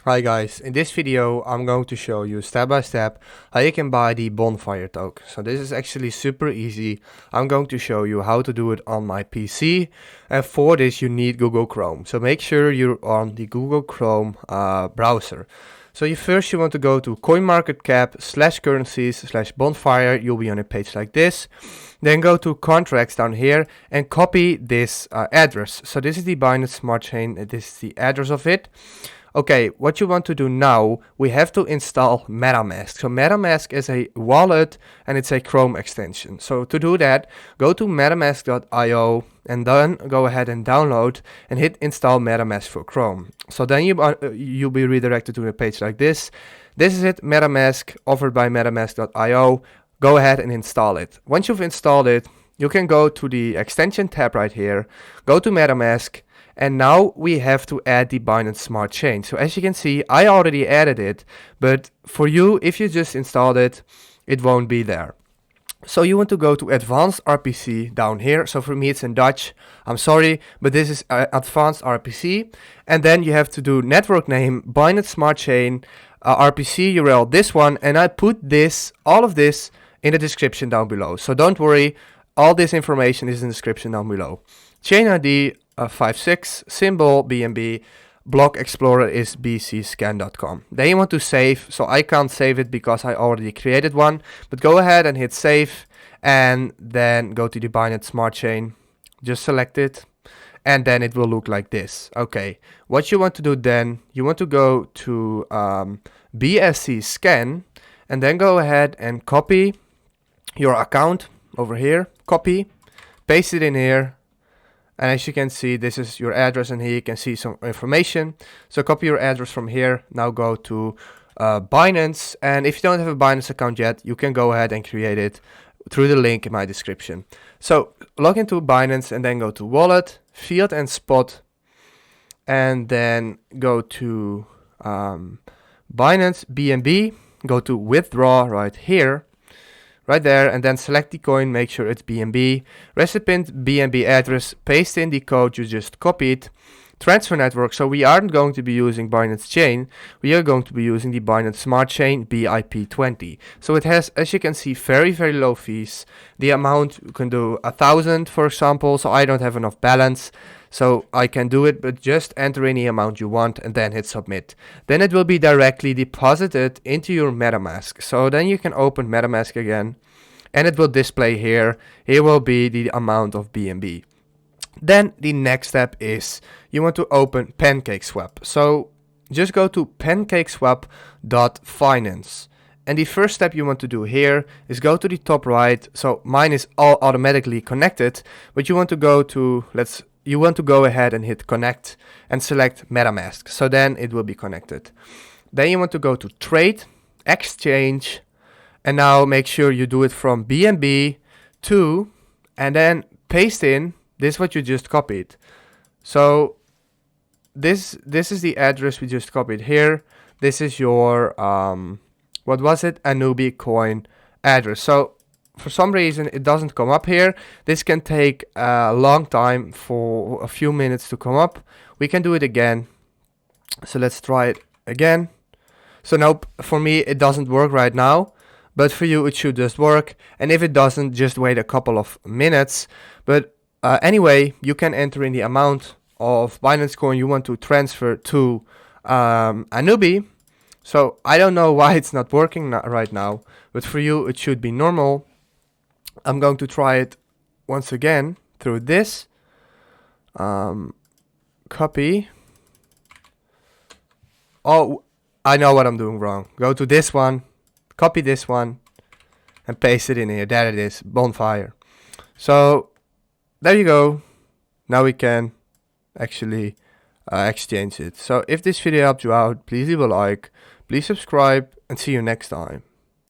Hi guys, in this video I'm going to show you step by step how you can buy the Bonfire token. So this is actually super easy. I'm going to show you how to do it on my PC, and for this you need Google Chrome. So make sure you're on the Google Chrome browser. So first you want to go to coinmarketcap/currencies/bonfire. You'll be on a page like this. Then go to contracts down here and copy this address. So this is the Binance Smart Chain. This is the address of it. Okay, what you want to do now, we have to install metamask. So metamask is a wallet and it's a Chrome extension. So to do that, go to metamask.io and then go ahead and download and hit install metamask for Chrome. So then you'll be redirected to a page like this. This is it, metamask offered by metamask.io. Go ahead and install it. Once you've installed it, you can go to the extension tab right here, go to metamask, and now we have to add the Binance Smart Chain. So as you can see, I already added it, but for you, if you just installed it, it won't be there. So you want to go to Advanced RPC down here. So for me, it's in Dutch. I'm sorry, but this is Advanced RPC. And then you have to do network name, Binance Smart Chain, RPC URL, this one. And I put all of this in the description down below. So don't worry, all this information is in the description down below. Chain ID, 56, symbol BNB, block explorer is bcscan.com. Then you want to save. So I can't save it because I already created one, but go ahead and hit save and then go to the Binance Smart Chain. Just select it and then it will look like this. Okay, what you want to do then, you want to go to BSC scan and then go ahead and copy your account over here, copy, paste it in here. And as you can see, this is your address, and here you can see some information. So copy your address from here. Now go to Binance. And if you don't have a Binance account yet, you can go ahead and create it through the link in my description. So log into Binance and then go to Wallet, Fiat and Spot. And then go to Binance BNB. Go to Withdraw right here. Right there, and then select the coin, make sure it's BNB, recipient BNB address, paste in the code you just copied, transfer network. So we aren't going to be using Binance Chain, we are going to be using the Binance Smart Chain BIP20. So it has, as you can see, very, very low fees. The amount you can do 1,000, for example, so I don't have enough balance. So I can do it, but just enter any amount you want and then hit submit. Then it will be directly deposited into your MetaMask. So then you can open MetaMask again and it will display here. Here will be the amount of BNB. Then the next step is you want to open PancakeSwap. So just go to pancakeswap.finance. And the first step you want to do here is go to the top right. So mine is all automatically connected, but you want to go to, you want to go ahead and hit connect and select MetaMask. So then it will be connected. Then you want to go to trade, exchange, and now make sure you do it from BNB to, and then paste in, this is what you just copied. So this is the address we just copied here. This is your, what was it? Anubi coin address. So for some reason it doesn't come up here. This can take a long time, for a few minutes to come up. We can do it again. So let's try it again. So nope, for me it doesn't work right now, but for you it should just work. And if it doesn't, just wait a couple of minutes. But anyway, you can enter in the amount of Binance coin you want to transfer to Anubi. So I don't know why it's not working right now, but for you it should be normal. I'm going to try it once again through this. Copy. Oh, I know what I'm doing wrong. Go to this one, copy this one, and paste it in here. There it is, Bonfire. So there you go. Now we can actually exchange it. So if this video helped you out, please leave a like, please subscribe, and see you next time.